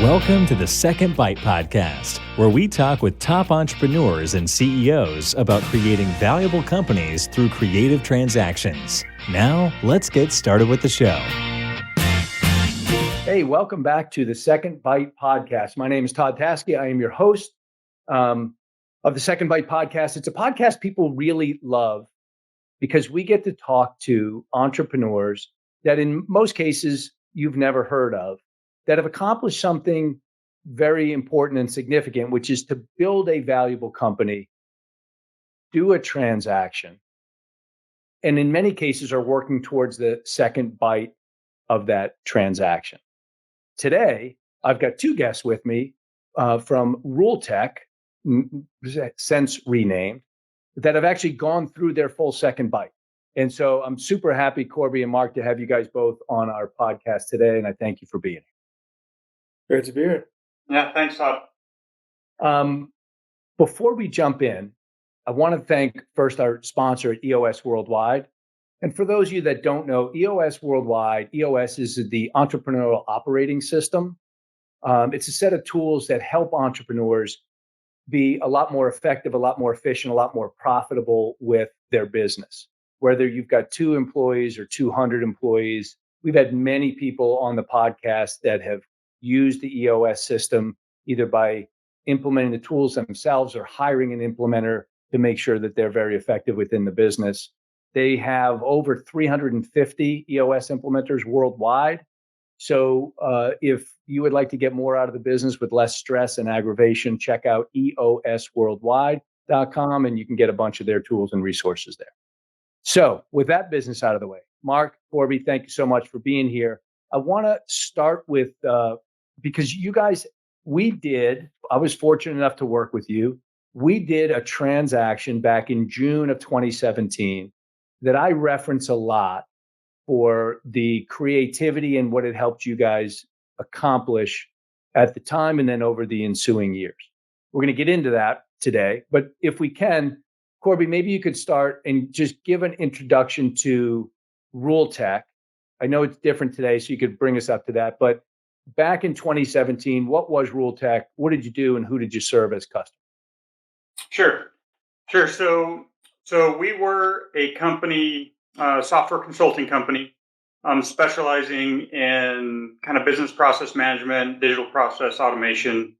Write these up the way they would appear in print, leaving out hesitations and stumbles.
Welcome to the Second Bite podcast, where we talk with top entrepreneurs and CEOs about creating valuable companies through creative transactions. Now, let's get started with the show. Hey, welcome back to the Second Bite podcast. My name is Todd Taskey. I am your host of the Second Bite podcast. It's a podcast people really love because we get to talk to entrepreneurs that in most cases you've never heard of, that have accomplished something very important and significant, which is to build a valuable company, do a transaction, and in many cases are working towards the second bite of that transaction. Today, I've got two guests with me from RuleTek, since renamed, that have actually gone through their full second bite. And so I'm super happy, Korby and Mark, to have you guys both on our podcast today. And I thank you for being here. Great to be here. Yeah, thanks, Todd. Before we jump in, I want to thank first our sponsor at EOS Worldwide. And for those of you that don't know, EOS Worldwide, EOS is the entrepreneurial operating system. It's a set of tools that help entrepreneurs be a lot more effective, a lot more efficient, a lot more profitable with their business. Whether you've got 2 employees or 200 employees, we've had many people on the podcast that have used the EOS system either by implementing the tools themselves or hiring an implementer to make sure that they're very effective within the business. They have over 350 EOS implementers worldwide. So if you would like to get more out of the business with less stress and aggravation, check out eosworldwide.com and you can get a bunch of their tools and resources there. So with that business out of the way, Mark, Korby, thank you so much for being here. I want to start with, because you guys, I was fortunate enough to work with you. We did a transaction back in June of 2017 that I reference a lot for the creativity and what it helped you guys accomplish at the time and then over the ensuing years. We're going to get into that today, but if we can, Korby, maybe you could start and just give an introduction to RuleTek. I know it's different today, so you could bring us up to that, but back in 2017, what was RuleTek? What did you do and who did you serve as customer? Sure. So we were a company, software consulting company, specializing in kind of business process management, digital process automation,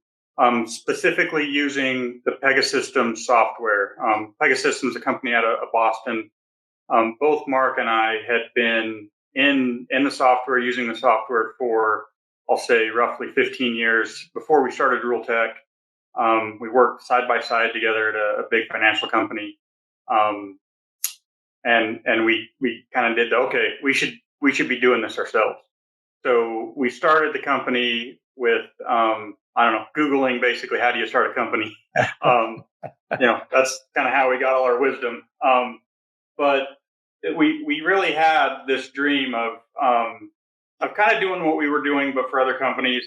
specifically using the Pegasystems software. Pegasystems, a company out of Boston. Both Mark and I had been in the software, using the software for, I'll say, roughly 15 years before we started RuleTek. We worked side by side together at a big financial company. And we kind of did, okay, we should be doing this ourselves. So we started the company with, Googling basically, how do you start a company? That's kind of how we got all our wisdom. But we really had this dream of kind of doing what we were doing, but for other companies,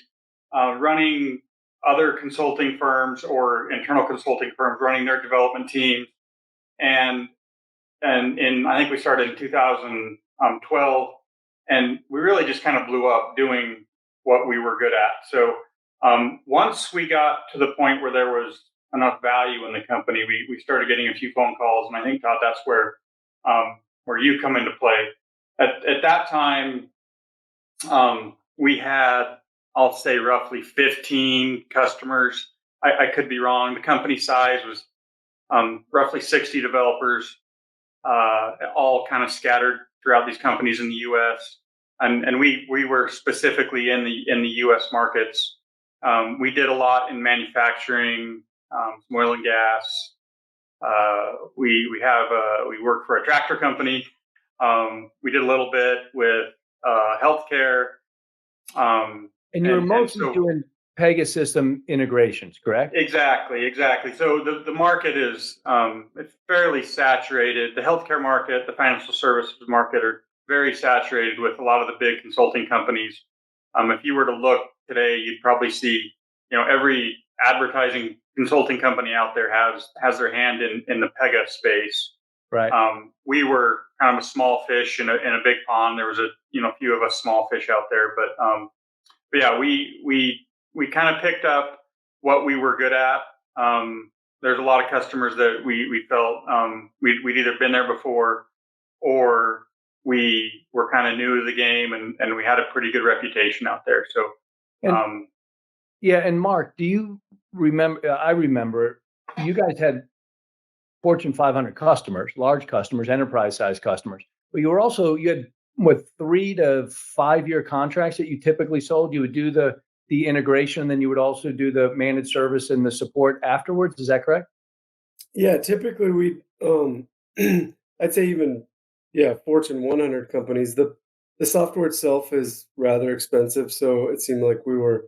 running other consulting firms or internal consulting firms, running their development teams. And I think we started in 2012, and we really just kind of blew up doing what we were good at. So once we got to the point where there was enough value in the company, we started getting a few phone calls, and I think, Todd, that's where you come into play. At that time, we had, I'll say, roughly 15 customers. I could be wrong. The company size was roughly 60 developers, all kind of scattered throughout these companies in the U.S. And we were specifically in the U.S. markets. We did a lot in manufacturing, some oil and gas. We worked for a tractor company. We did a little bit with healthcare. And you're mostly doing Pegasystem integrations, correct? Exactly. So the market is it's fairly saturated. The healthcare market, the financial services market are very saturated with a lot of the big consulting companies. If you were to look today, you'd probably see, every advertising consulting company out there has their hand in the Pega space. Right. We were kind of a small fish in a big pond. There was a few of us small fish out there, but yeah, we we kind of picked up what we were good at. There's a lot of customers that we felt we'd either been there before, or we were kind of new to the game, and we had a pretty good reputation out there. So, And yeah, and Mark, do you remember? I remember you guys had Fortune 500 customers, large customers, enterprise size customers, but you had what, 3 to 5 year contracts that you typically sold. You would do the integration, then you would also do the managed service and the support afterwards. Is that correct? Yeah, typically we I'd say even Fortune 100 companies, the software itself is rather expensive, so it seemed like we were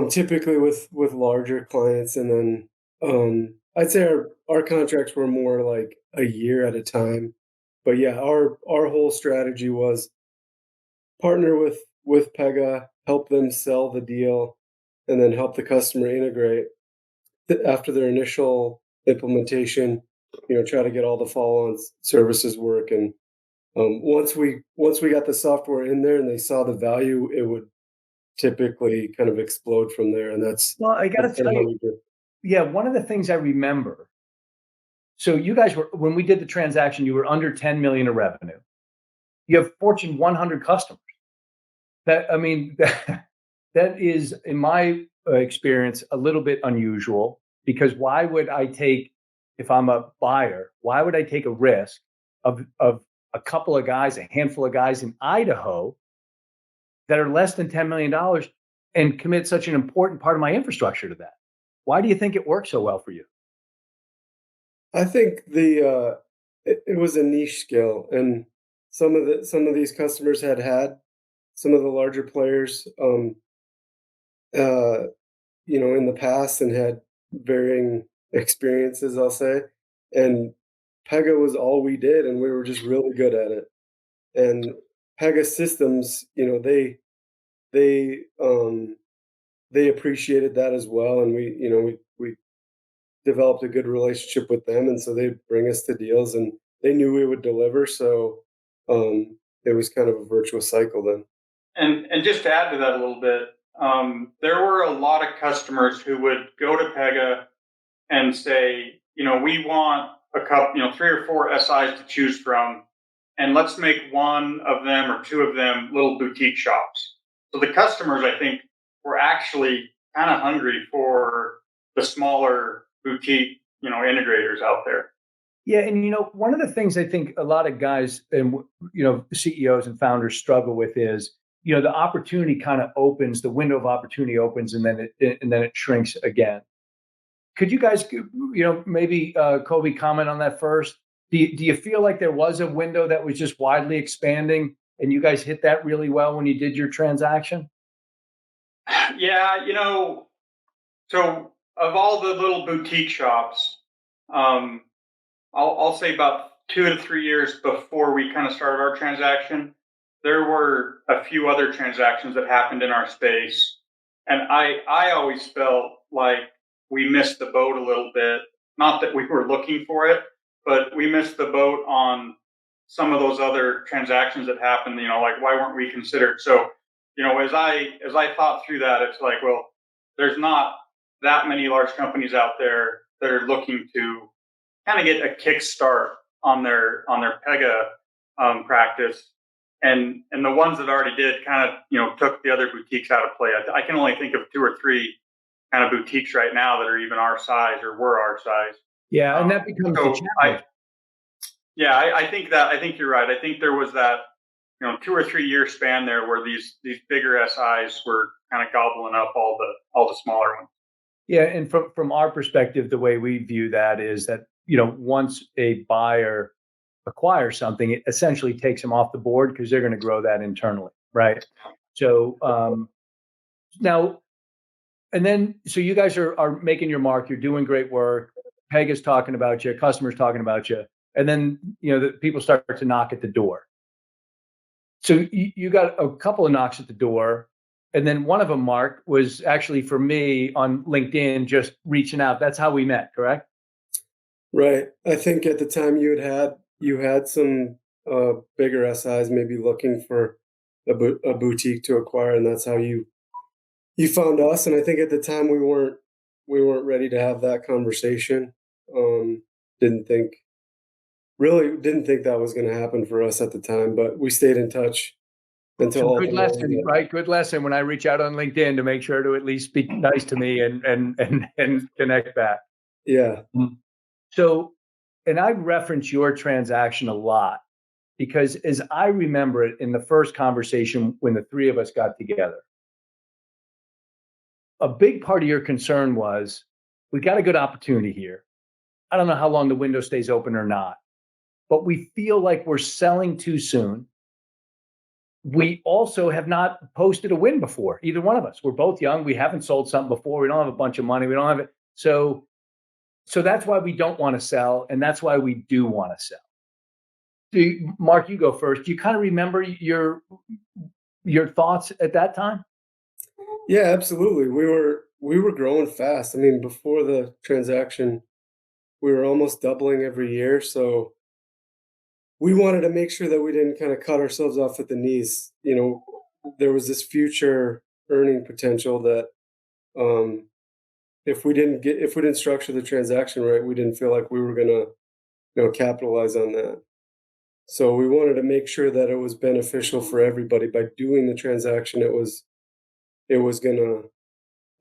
typically with larger clients, and then I'd say our contracts were more like a year at a time. But yeah, our whole strategy was partner with Pega, help them sell the deal, and then help the customer integrate after their initial implementation. Try to get all the follow-on services work, and once we got the software in there and they saw the value, it would typically kind of explode from there, and Well, I got to that's kind tell of how you, we do. yeah, one of the things I remember. So you guys were, when we did the transaction, you were under 10 million of revenue. You have Fortune 100 customers. That, I mean, that is, in my experience, a little bit unusual, because why would I take, if I'm a buyer, why would I take a risk of a couple of guys, a handful of guys in Idaho that are less than $10 million and commit such an important part of my infrastructure to that? Why do you think it worked so well for you? I think it was a niche skill, and some of these customers had some of the larger players, uh, in the past, and had varying experiences, I'll say. And Pega was all we did, and we were just really good at it. And Pega systems, they they appreciated that as well, and we developed a good relationship with them, and so they'd bring us to deals, and they knew we would deliver. So it was kind of a virtuous cycle then. and just to add to that a little bit, there were a lot of customers who would go to Pega and say, we want a couple, 3 or 4 SIs to choose from, and let's make one of them or 2 of them little boutique shops. So the customers, I think, were actually kind of hungry for the smaller boutique, integrators out there. Yeah, and one of the things I think a lot of guys and CEOs and founders struggle with is, the opportunity kind of opens, the window of opportunity opens, and then it shrinks again. Could you guys, maybe Kobe, comment on that first? Do you feel like there was a window that was just widely expanding, and you guys hit that really well when you did your transaction? Yeah, so of all the little boutique shops, um, I'll say about 2 to 3 years before we kind of started our transaction, there were a few other transactions that happened in our space, and I always felt like we missed the boat a little bit. Not that we were looking for it, but we missed the boat on some of those other transactions that happened. Like, why weren't we considered? So, as I thought through that, it's like, well, there's not that many large companies out there that are looking to kind of get a kickstart on their Pega practice, and the ones that already did kind of took the other boutiques out of play. I can only think of 2 or 3 kind of boutiques right now that are even our size or were our size. Yeah, and that becomes the So challenge. I think you're right. I think there was that 2 or 3 year span there where these bigger SIs were kind of gobbling up all the smaller ones. Yeah, and from our perspective, the way we view that is that once a buyer acquires something, it essentially takes them off the board because they're going to grow that internally, right? So now, and then, so you guys are making your mark. You're doing great work. Pega's talking about you. Customers talking about you, and then the people start to knock at the door. So you got a couple of knocks at the door, and then one of them, Mark, was actually for me on LinkedIn, just reaching out. That's how we met, correct? Right. I think at the time you had some bigger SIs maybe looking for a boutique to acquire, and that's how you you found us, and I think at the time we weren't ready to have that conversation. Didn't think that was going to happen for us at the time, but we stayed in touch until So good ultimately. lesson, right? Good lesson when I reach out on LinkedIn to make sure to at least speak nice to me and connect back. Yeah. So, and I reference your transaction a lot because as I remember it in the first conversation when the three of us got together, a big part of your concern was we got a good opportunity here. I don't know how long the window stays open or not, but we feel like we're selling too soon. We also have not posted a win before, either one of us. We're both young. We haven't sold something before. We don't have a bunch of money. We don't have it. So that's why we don't want to sell. And that's why we do want to sell. Mark, you go first. Do you kind of remember your thoughts at that time? Yeah, absolutely. We were growing fast. I mean, before the transaction, we were almost doubling every year. So we wanted to make sure that we didn't kind of cut ourselves off at the knees. There was this future earning potential that if we didn't structure the transaction right, we didn't feel like we were gonna, capitalize on that. So we wanted to make sure that it was beneficial for everybody. By doing the transaction, it was gonna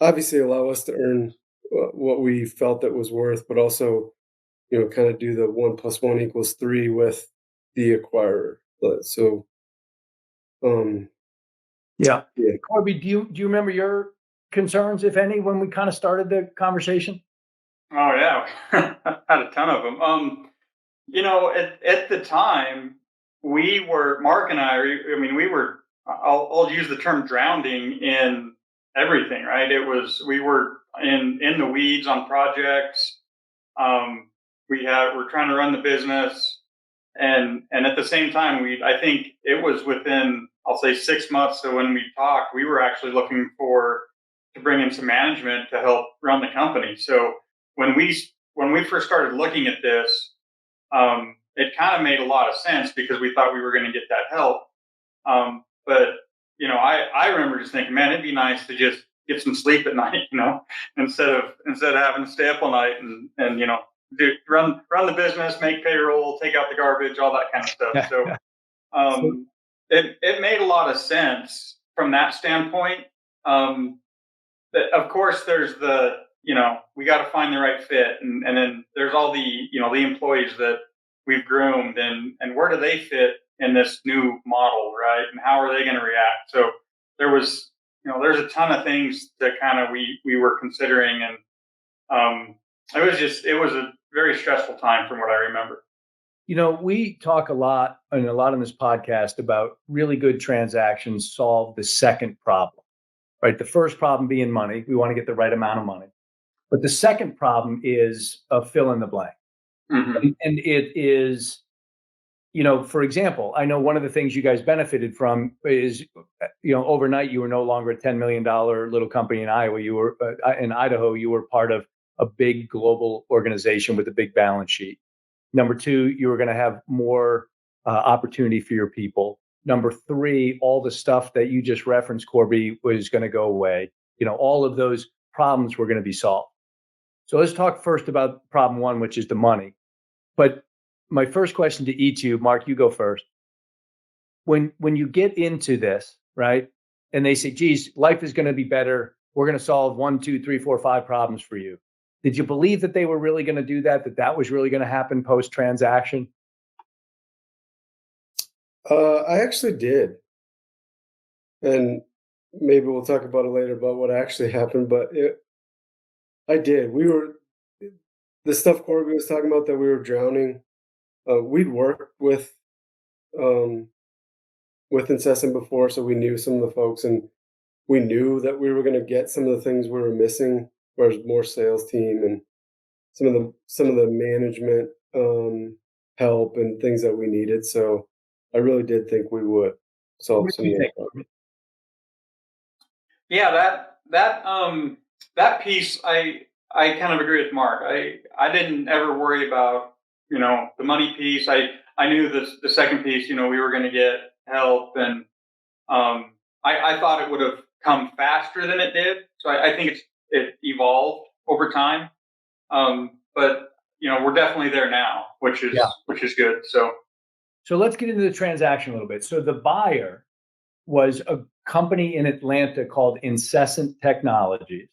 obviously allow us to earn what we felt it was worth, but also, kind of do the 1+1 = 3 with the acquirer. So, Yeah. yeah. Korby, do you remember your concerns, if any, when we kind of started the conversation? Oh yeah, had a ton of them. At the time, we were Mark and I mean, we were. I'll use the term drowning in everything. Right? We were in the weeds on projects. We're trying to run the business, and at the same time, I think it was within, I'll say, 6 months. So when we talked, we were actually looking to bring in some management to help run the company. So when we first started looking at this, it kind of made a lot of sense because we thought we were going to get that help. But I remember just thinking, man, it'd be nice to just get some sleep at night, instead of having to stay up all night and run the business, make payroll, take out the garbage, all that kind of stuff. So it made a lot of sense from that standpoint. Of course, there's we got to find the right fit, and then there's all the employees that we've groomed, and where do they fit in this new model, right? And how are they going to react? So there's a ton of things that kind of we were considering, and it was a very stressful time from what I remember. We talk a lot on this podcast about really good transactions solve the second problem, right? The first problem being money. We want to get the right amount of money. But the second problem is a fill in the blank. Mm-hmm. And it is, for example, I know one of the things you guys benefited from is, overnight you were no longer a $10 million little company in Iowa. You were in Idaho. You were part of a big global organization with a big balance sheet. Number two, you were going to have more opportunity for your people. Number three, all the stuff that you just referenced, Korby, was going to go away. All of those problems were going to be solved. So let's talk first about problem one, which is the money. But my first question to each of you, Mark, you go first. When you get into this, right, and they say, geez, life is going to be better. We're going to solve 1, 2, 3, 4, 5 problems for you. Did you believe that they were really going to do that was really going to happen post-transaction? I actually did. And maybe we'll talk about it later about what actually happened, but I did. The stuff Korby was talking about that we were drowning. We'd worked with Incessant before, so we knew some of the folks, and we knew that we were going to get some of the things we were missing, whereas more sales team and some of the management help and things that we needed. So I really did think we would solve some of that problem. Yeah, that piece, I kind of agree with Mark. I didn't ever worry about the money piece. I knew the second piece. We were going to get help, and I thought it would have come faster than it did. So I think it evolved over time. But we're definitely there now, which is good. So let's get into the transaction a little bit. So the buyer was a company in Atlanta called Incessant Technologies,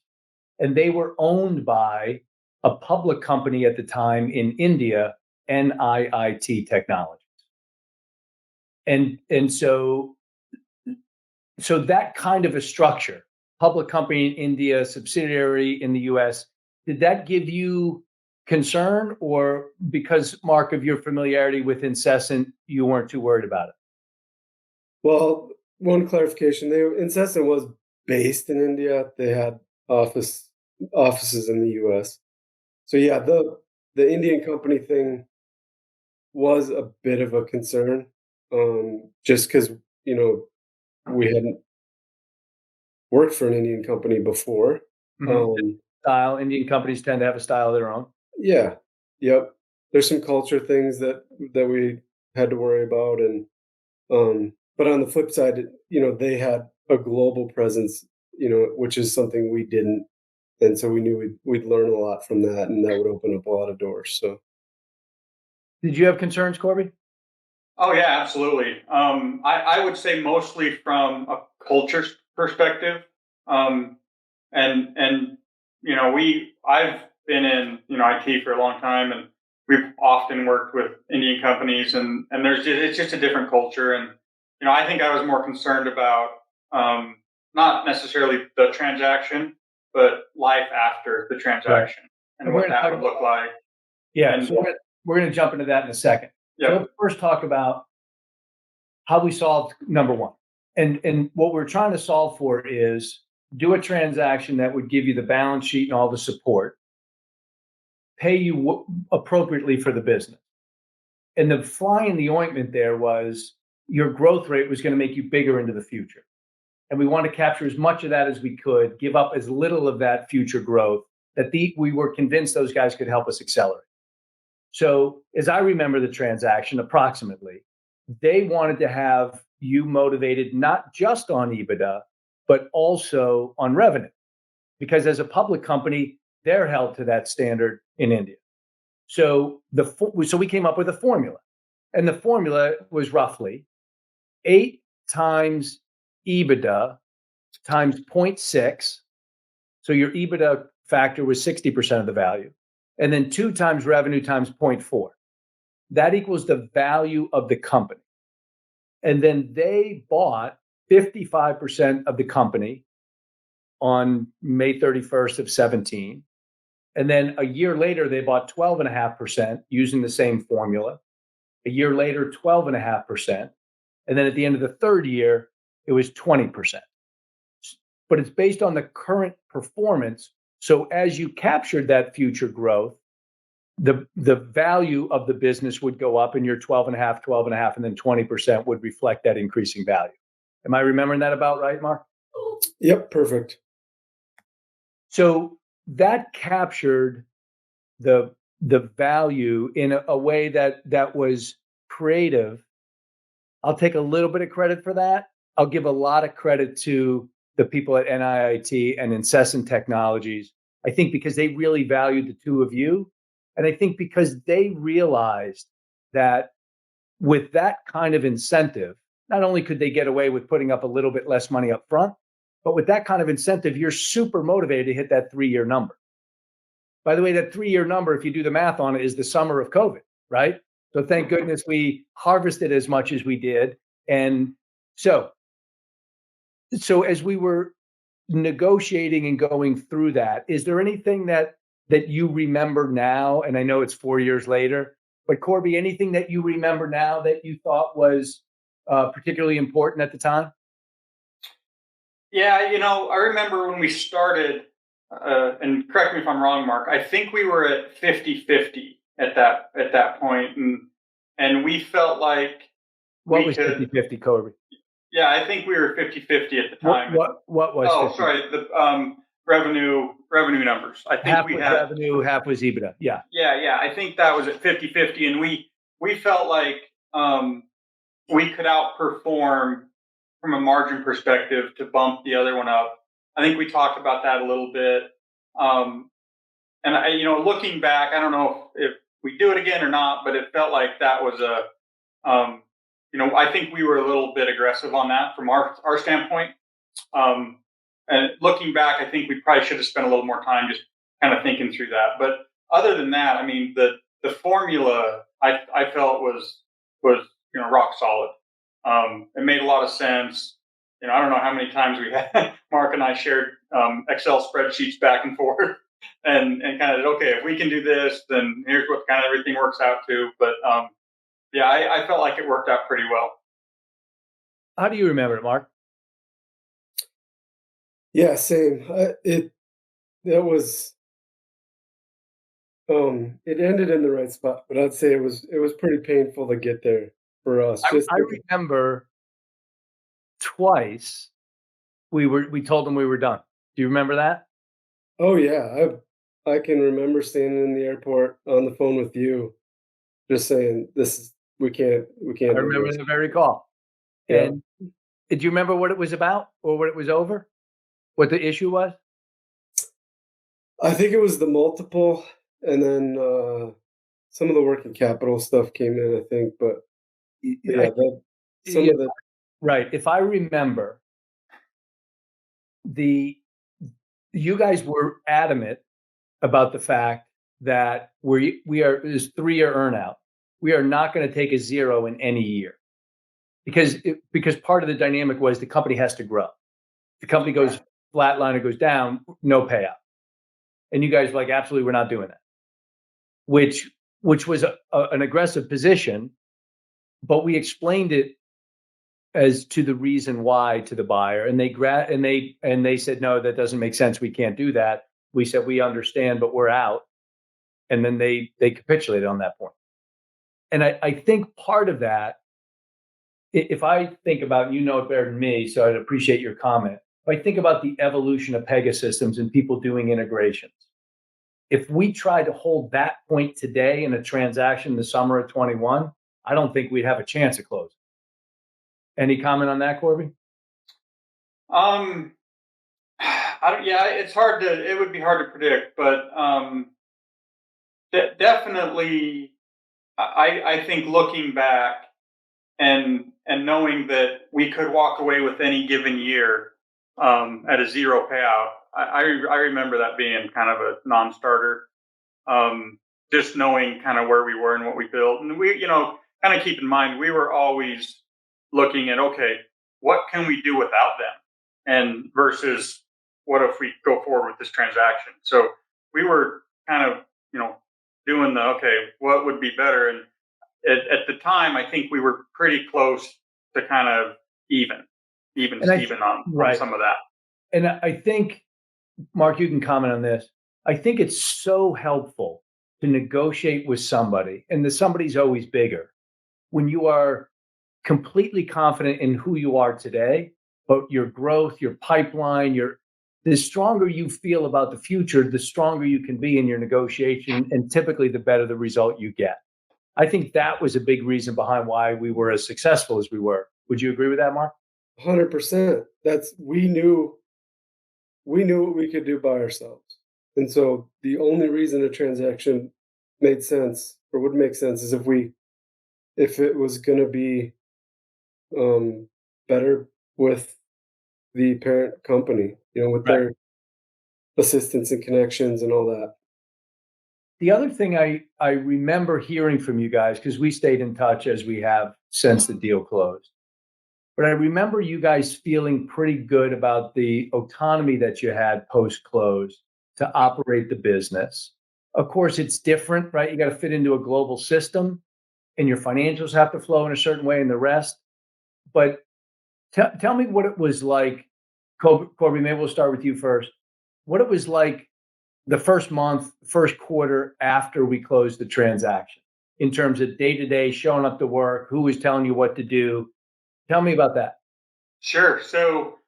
and they were owned by a public company at the time in India, NIIT Technologies. And so that kind of a structure, public company in India, subsidiary in the US, did that give you concern, or because, Mark, of your familiarity with Incessant, you weren't too worried about it? Well, one clarification: Incessant was based in India. They had offices in the U.S. So yeah, the Indian company thing was a bit of a concern, just because we hadn't worked for an Indian company before. Style. Indian companies tend to have a style of their own. Yeah. Yep. There's some culture things that we had to worry about, and but on the flip side, they had a global presence, which is something we didn't, and so we knew we'd learn a lot from that, and that would open up a lot of doors. So, did you have concerns, Korby? Oh yeah, absolutely. I would say mostly from a culture perspective, and I've been in IT for a long time, and we've often worked with Indian companies, and it's just a different culture, and I think I was more concerned about not necessarily the transaction, but life after the transaction and what that would look like. Yeah, so we're going to jump into that in a second. Yep. So let's first talk about how we solved number one. And what we're trying to solve for is do a transaction that would give you the balance sheet and all the support, pay you appropriately for the business. And the fly in the ointment there was your growth rate was going to make you bigger into the future. And we want to capture as much of that as we could, give up as little of that future growth that we were convinced those guys could help us accelerate. So as I remember the transaction approximately, they wanted to have you motivated not just on EBITDA, but also on revenue. Because as a public company, they're held to that standard in India. So we came up with a formula. And the formula was roughly 8 times EBITDA times 0.6. So your EBITDA factor was 60% of the value. And then 2 times revenue times 0.4. That equals the value of the company. And then they bought 55% of the company on May 31st of 17. And then a year later, they bought 12.5% using the same formula. A year later, 12.5%. And then at the end of the third year, it was 20%. But it's based on the current performance. So as you captured that future growth, the value of the business would go up, and your 12.5, and then 20% would reflect that increasing value. Am I remembering that about right, Mark? Yep, perfect. So that captured the value in a way that was creative. I'll take a little bit of credit for that. I'll give a lot of credit to the people at NIIT and Incessant Technologies. I think because they really valued the two of you. And I think because they realized that with that kind of incentive, not only could they get away with putting up a little bit less money up front, but with that kind of incentive, you're super motivated to hit that 3-year number. By the way, that 3-year number, if you do the math on it, is the summer of COVID, right? So thank goodness we harvested as much as we did. And so as we were negotiating and going through that, is there anything that you remember now? And I know it's 4 years later, but Korby, anything that you remember now that you thought was particularly important at the time? Yeah, I remember when we started, and correct me if I'm wrong, Mark, I think we were at 50-50 at that point, and we felt like what was 50-50, Korby? Yeah, I think we were 50-50 at the time. What was? Oh, 50? Sorry, the revenue numbers. I think half was revenue, half was EBITDA. Yeah. Yeah. I think that was at 50-50, and we felt like we could outperform from a margin perspective to bump the other one up. I think we talked about that a little bit. And looking back, I don't know if we do it again or not, but it felt like that was I think we were a little bit aggressive on that from our standpoint. And looking back, I think we probably should have spent a little more time just kind of thinking through that. But other than that, I mean, the formula I felt was rock solid. It made a lot of sense. I don't know how many times we had Mark and I shared Excel spreadsheets back and forth, and kind of, okay, if we can do this, then here's what kind of everything works out to. But I felt like it worked out pretty well. How do you remember it, Mark? Yeah, same. It ended in the right spot, but I'd say it was pretty painful to get there for us. I remember twice we told them we were done. Do you remember that? Oh yeah, I can remember standing in the airport on the phone with you, just saying, we can't. I remember the very call. Yeah. And did you remember what it was about or what it was over? What the issue was? I think it was the multiple, and then some of the working capital stuff came in, I think, but right. If I remember, you guys were adamant about the fact that we are this 3-year earnout. We are not going to take a zero in any year because part of the dynamic was the company has to grow. The company goes flatline or goes down, no payout. And you guys were like, absolutely, we're not doing that. Which was an aggressive position, but we explained it as to the reason why to the buyer, and they said, no, that doesn't make sense. We can't do that. We said, we understand, but we're out. And then they capitulated on that point. And I think part of that, if I think about, you know it better than me, so I'd appreciate your comment. If I think about the evolution of Pegasystems and people doing integrations, if we tried to hold that point today in a transaction in the summer of 21, I don't think we'd have a chance of closing. Any comment on that, Korby? It would be hard to predict, but definitely, I think looking back and knowing that we could walk away with any given year at a zero payout, I remember that being kind of a non-starter. Just knowing kind of where we were and what we built, and we, kind of keep in mind, we were always looking at, okay, what can we do without them, and versus what if we go forward with this transaction. So we were kind of, doing what would be better, and at the time, I think we were pretty close to kind of even on some of that. And I think, Mark, you can comment on this. I think it's so helpful to negotiate with somebody, and the somebody's always bigger, when you are completely confident in who you are today, but your growth, your pipeline, the stronger you feel about the future, the stronger you can be in your negotiation, and typically the better the result you get. I think that was a big reason behind why we were as successful as we were. Would you agree with that, Mark? 100%. We knew what we could do by ourselves. And so the only reason a transaction made sense or would make sense is if it was going to be better with the parent company, with their assistance and connections and all that. The other thing I remember hearing from you guys, because we stayed in touch as we have since the deal closed, but I remember you guys feeling pretty good about the autonomy that you had post-close to operate the business. Of course, it's different, right? You got to fit into a global system, and your financials have to flow in a certain way and the rest. But tell me what it was like, Korby, maybe we'll start with you first. What it was like the first month, first quarter after we closed the transaction, in terms of day-to-day showing up to work, who was telling you what to do. Tell me about that. Sure. So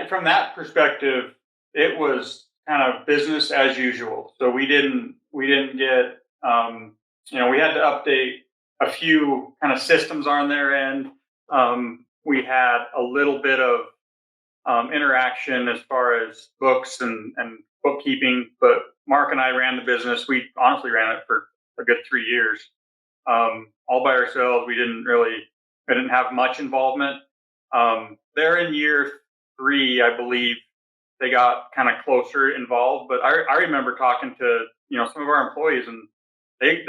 from that perspective, it was kind of business as usual. So we didn't get, we had to update a few kind of systems on their end. we had a little bit of interaction as far as books and bookkeeping, but Mark and I ran the business. We honestly ran it for a good 3 years, all by ourselves. We didn't have much involvement. There in year 3, I believe they got kind of closer involved. But I remember talking to some of our employees, and they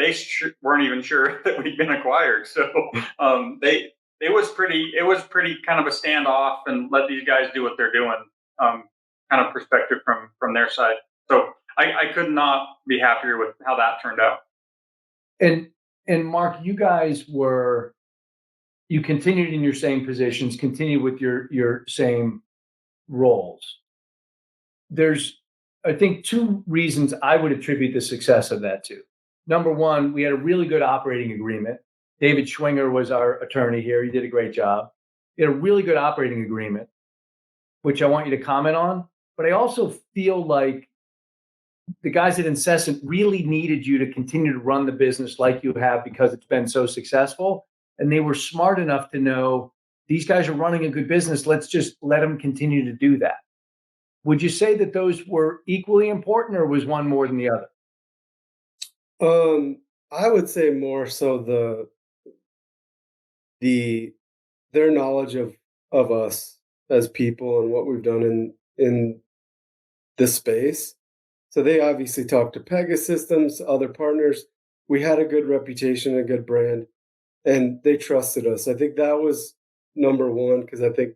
weren't even sure that we'd been acquired. So it was pretty kind of a standoff and let these guys do what they're doing, kind of perspective from their side. So I could not be happier with how that turned out. And Mark, you continued in your same positions, continued with your same roles. There's, I think, 2 reasons I would attribute the success of that to. Number one, we had a really good operating agreement. David Schwinger was our attorney here. He did a great job. We had a really good operating agreement, which I want you to comment on. But I also feel like the guys at Incessant really needed you to continue to run the business like you have because it's been so successful. And they were smart enough to know these guys are running a good business. Let's just let them continue to do that. Would you say that those were equally important, or was one more than the other? I would say more so their knowledge of us as people and what we've done in this space. So they obviously talked to Pegasystems, other partners. We had a good reputation, a good brand, and they trusted us. I think that was number one, because I think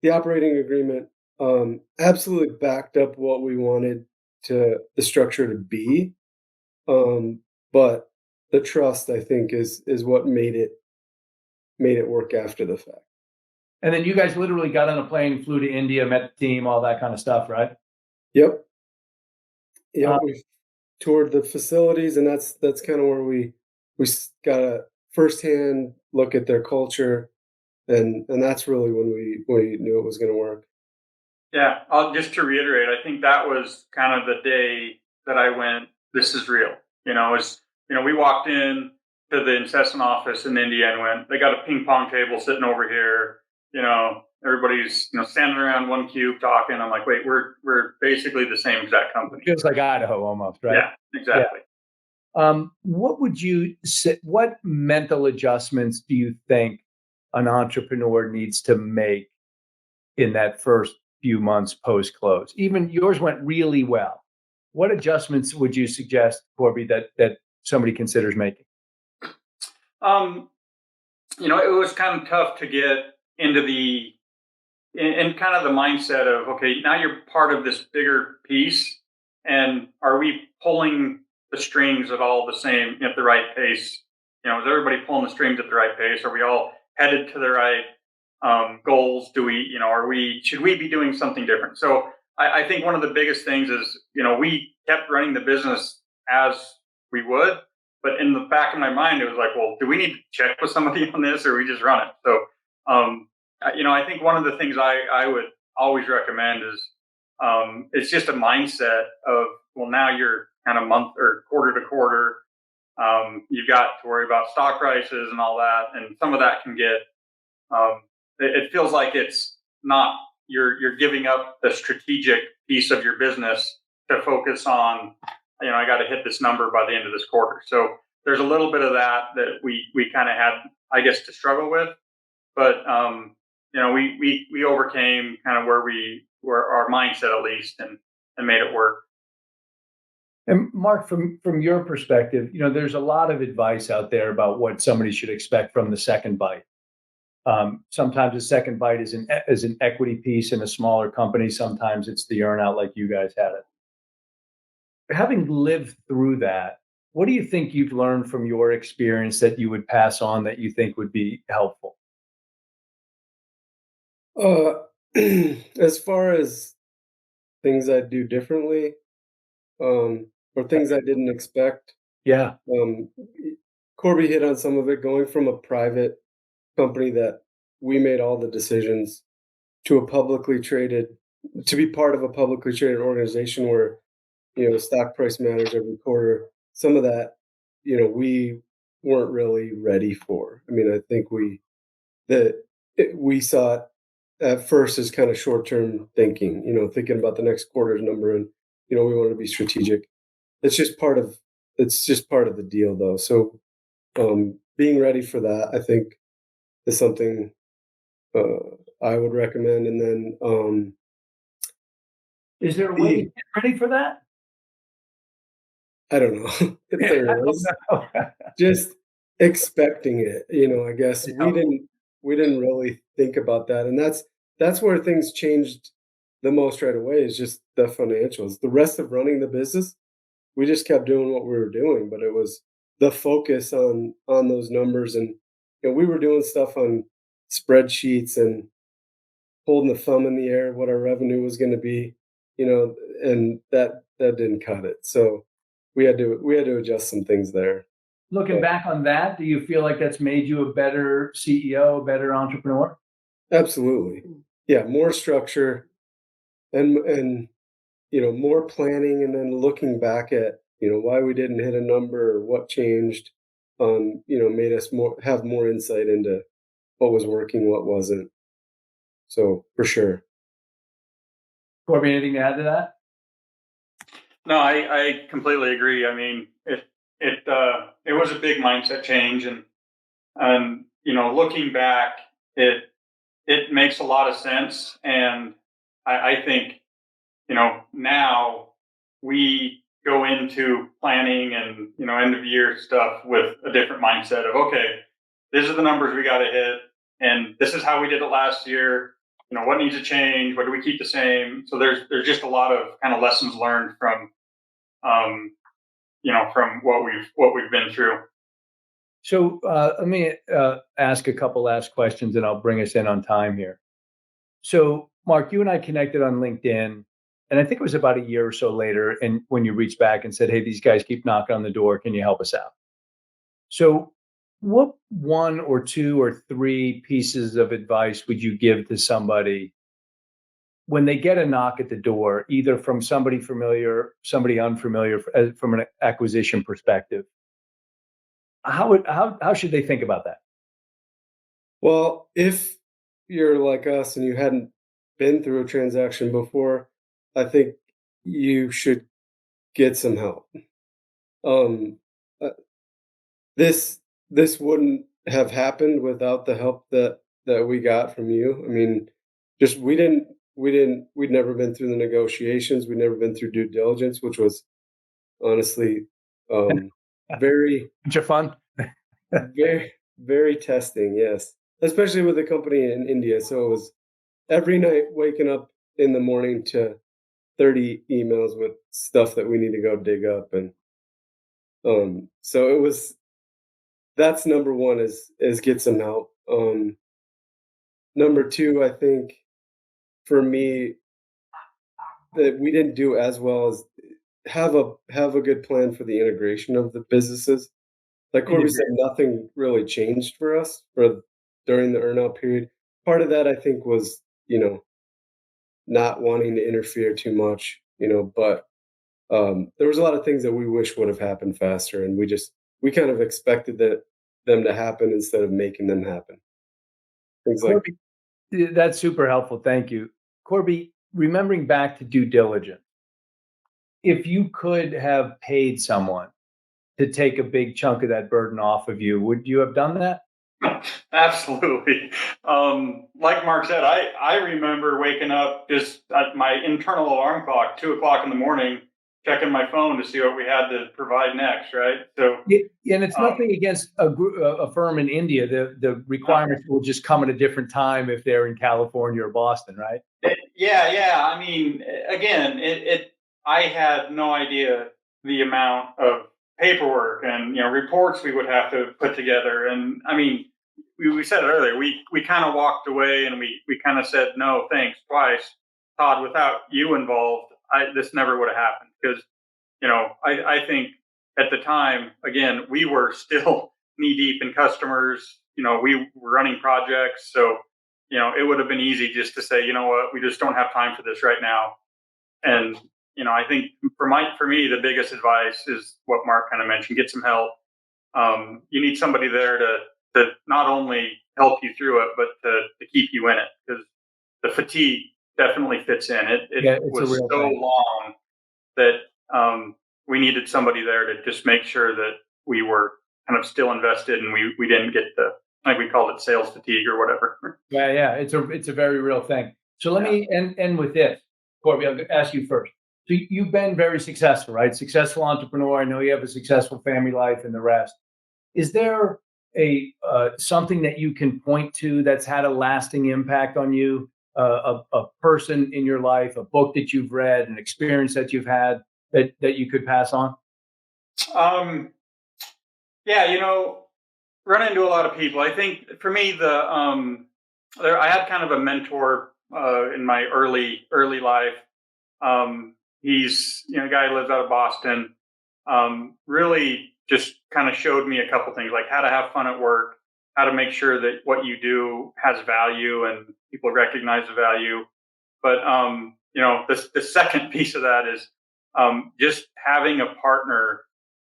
the operating agreement absolutely backed up what we wanted the structure to be. But the trust, I think, is what made it work after the fact. And then you guys literally got on a plane, flew to India, met the team, all that kind of stuff, right? Yep. Yeah, we toured the facilities, and that's kind of where we got a firsthand look at their culture, and that's really when we knew it was going to work. Yeah, just to reiterate, I think that was kind of the day that I went, "This is real." We walked in to the Incessant office in India and went, "They got a ping pong table sitting over here. Everybody's standing around one cube talking." I'm like, "Wait, we're basically the same exact company." Feels like Idaho almost, right? Yeah, exactly. Yeah. What would you say? What mental adjustments do you think an entrepreneur needs to make in that first few months post close? Even yours went really well. What adjustments would you suggest, Korby, that somebody considers making? It was kind of tough to get into in kind of the mindset of, okay, now you're part of this bigger piece, and are we pulling the strings at all the same at the right pace? Is everybody pulling the strings at the right pace? Are we all headed to the right goals? Should we be doing something different? So I think one of the biggest things is, we kept running the business as we would, but in the back of my mind, it was like, well, do we need to check with somebody on this, or we just run it? So, I think one of the things I would always recommend is, it's just a mindset of, well, now you're kind of month or quarter to quarter. You've got to worry about stock prices and all that, and some of that can get. It feels like it's not you're giving up the strategic piece of your business to focus on. I got to hit this number by the end of this quarter. So there's a little bit of that we kind of had, I guess, to struggle with, but we overcame kind of where we were, our mindset at least, and made it work. And Mark, from your perspective, there's a lot of advice out there about what somebody should expect from the second bite. Sometimes the second bite is an equity piece in a smaller company. Sometimes it's the earnout, like you guys had it. Having lived through that, what do you think you've learned from your experience that you would pass on that you think would be helpful? As far as things I'd do differently, or things I didn't expect. Yeah. Korby hit on some of it, going from a private company that we made all the decisions to to be part of a publicly traded organization where, stock price matters every quarter. Some of that, we weren't really ready for. I mean, I think we saw it at first as kind of short-term thinking, thinking about the next quarter's number, and we want to be strategic. It's just part of the deal, though. So being ready for that, I think, is something I would recommend. And then is there a way to get ready for that? I don't know if there is. Just expecting it, I guess we didn't really think about that, and that's where things changed the most right away, is just the financials. The rest of running the business, we just kept doing what we were doing, but it was the focus on those numbers, and we were doing stuff on spreadsheets and holding the thumb in the air what our revenue was going to be, and that didn't cut it. So we had to adjust some things there. Looking back on that, do you feel like that's made you a better CEO, a better entrepreneur? Absolutely. Yeah, more structure and more planning, and then looking back at, why we didn't hit a number or what changed, made us have more insight into what was working, what wasn't. So for sure. Korby, anything to add to that? No, I completely agree. I mean, it was a big mindset change, and looking back, it makes a lot of sense, and I think now we go into planning and end of year stuff with a different mindset of, okay, these are the numbers we got to hit, and this is how we did it last year. What needs to change? What do we keep the same? So there's just a lot of kind of lessons learned from from what we've been through. So let me ask a couple last questions, and I'll bring us in on time here. So Mark, you and I connected on LinkedIn, and I think it was about a year or so later, and when you reached back and said, "Hey, these guys keep knocking on the door. Can you help us out?" So what one or two or three pieces of advice would you give to somebody when they get a knock at the door, either from somebody familiar, somebody unfamiliar, from an acquisition perspective? How should they think about that? Well, if you're like us and you hadn't been through a transaction before, I think you should get some help. Uh, this wouldn't have happened without the help that we got from you. I mean, just we'd never been through the negotiations. We'd never been through due diligence, which was honestly very fun. very, very testing. Yes, especially with a company in India. So it was every night waking up in the morning to 30 emails with stuff that we need to go dig up, and so it was. That's number one, is get some help. Number two, I think for me, that we didn't do as well as have a good plan for the integration of the businesses. Like Korby said, nothing really changed for us during the earnout period. Part of that, I think, was not wanting to interfere too much, but there was a lot of things that we wish would have happened faster, and we kind of expected them to happen instead of making them happen. Things Korby, that's super helpful. Thank you. Korby, remembering back to due diligence, if you could have paid someone to take a big chunk of that burden off of you, would you have done that? Absolutely. Like Mark said, I remember waking up just at my internal alarm clock, 2:00 in the morning, checking my phone to see what we had to provide next, right? So, and it's nothing against a firm in India. The requirements will just come at a different time if they're in California or Boston, right? Yeah. I mean, again, I had no idea the amount of paperwork and reports we would have to put together, and I mean, we said it earlier. We kind of walked away and we kind of said no thanks twice. Todd, without you involved, this never would have happened, because I think at the time, again, we were still knee deep in customers. We were running projects, so it would have been easy just to say, you know what, we just don't have time for this right now. And I think for me, the biggest advice is what Mark kind of mentioned: get some help. You need somebody there to not only help you through it, but to keep you in it, because the fatigue definitely fits in. It It's a was real so thing. long that we needed somebody there to just make sure that we were kind of still invested, and we didn't get like we called it sales fatigue or whatever. Yeah. It's a very real thing. So let me end with this, Korby. I'll ask you first. So you've been very successful, right? Successful entrepreneur. I know you have a successful family life and the rest. Is there a something that you can point to that's had a lasting impact on you? A person in your life, a book that you've read, an experience that you've had that you could pass on? Yeah, run into a lot of people. I think for me, I had kind of a mentor in my early life. He's a guy who lives out of Boston. Really just kind of showed me a couple things, like how to have fun at work, how to make sure that what you do has value and people recognize the value. But the second piece of that is just having a partner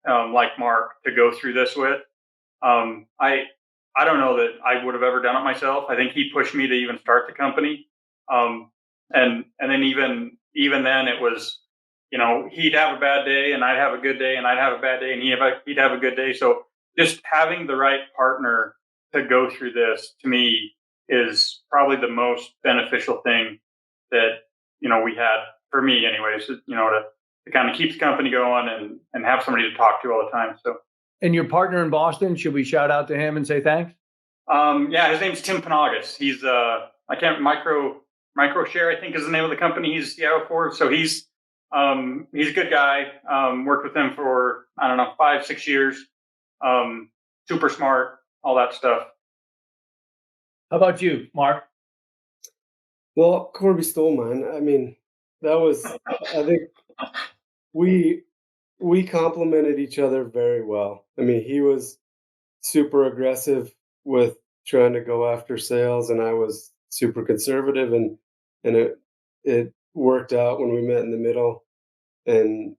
like Mark to go through this with. I don't know that I would have ever done it myself. I think he pushed me to even start the company, and then even then it was, he'd have a bad day and I'd have a good day, and I'd have a bad day and he'd have a good day. So just having the right partner to go through this, to me, is probably the most beneficial thing that we had, for me anyways, to kind of keep the company going and have somebody to talk to all the time. So. And your partner in Boston, should we shout out to him and say thanks? Yeah, his name's Tim Panagas. He's I can't microshare, I think, is the name of the company he's CIO for. So he's a good guy. Worked with him for, I don't know, 5-6 years. Super smart, all that stuff. How about you, Mark? Well, Korby stole mine. I mean, I think we complemented each other very well. I mean, he was super aggressive with trying to go after sales, and I was super conservative, and it worked out when we met in the middle. And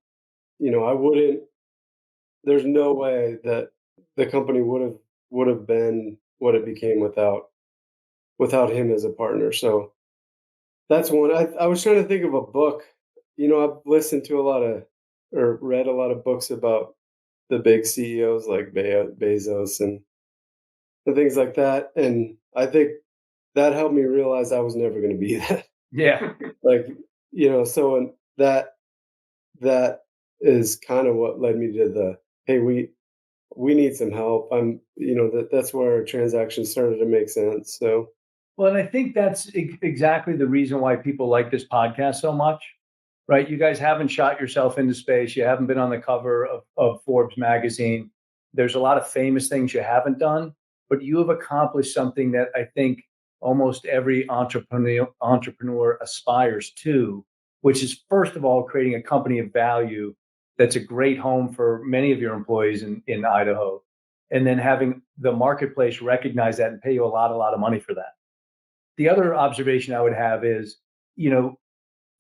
there's no way that the company would have been what it became without him as a partner. So that's one. I was trying to think of a book. I've listened to or read a lot of books about the big CEOs like Bezos and things like that. And I think that helped me realize I was never going to be that. Yeah. So that is kind of what led me to hey, we need some help. That's where our transaction started to make sense. So. Well, and I think that's exactly the reason why people like this podcast so much, right? You guys haven't shot yourself into space. You haven't been on the cover of Forbes magazine. There's a lot of famous things you haven't done, but you have accomplished something that I think almost every entrepreneur aspires to, which is, first of all, creating a company of value that's a great home for many of your employees in Idaho, and then having the marketplace recognize that and pay you a lot of money for that. The other observation I would have is,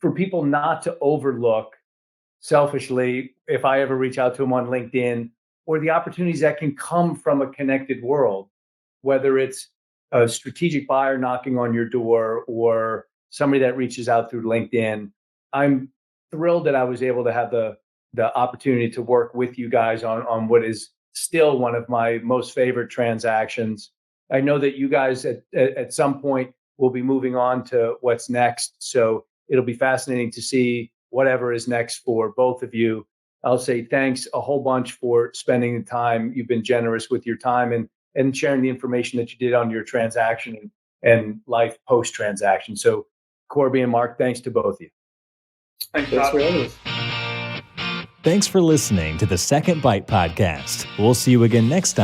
for people not to overlook selfishly, if I ever reach out to them on LinkedIn, or the opportunities that can come from a connected world, whether it's a strategic buyer knocking on your door or somebody that reaches out through LinkedIn. I'm thrilled that I was able to have the opportunity to work with you guys on what is still one of my most favorite transactions. I know that you guys at some point will be moving on to what's next. So it'll be fascinating to see whatever is next for both of you. I'll say thanks a whole bunch for spending the time. You've been generous with your time and sharing the information that you did on your transaction and life post-transaction. So Korby and Mark, thanks to both of you. Thanks for having us. Thanks for listening to the Second Bite podcast. We'll see you again next time.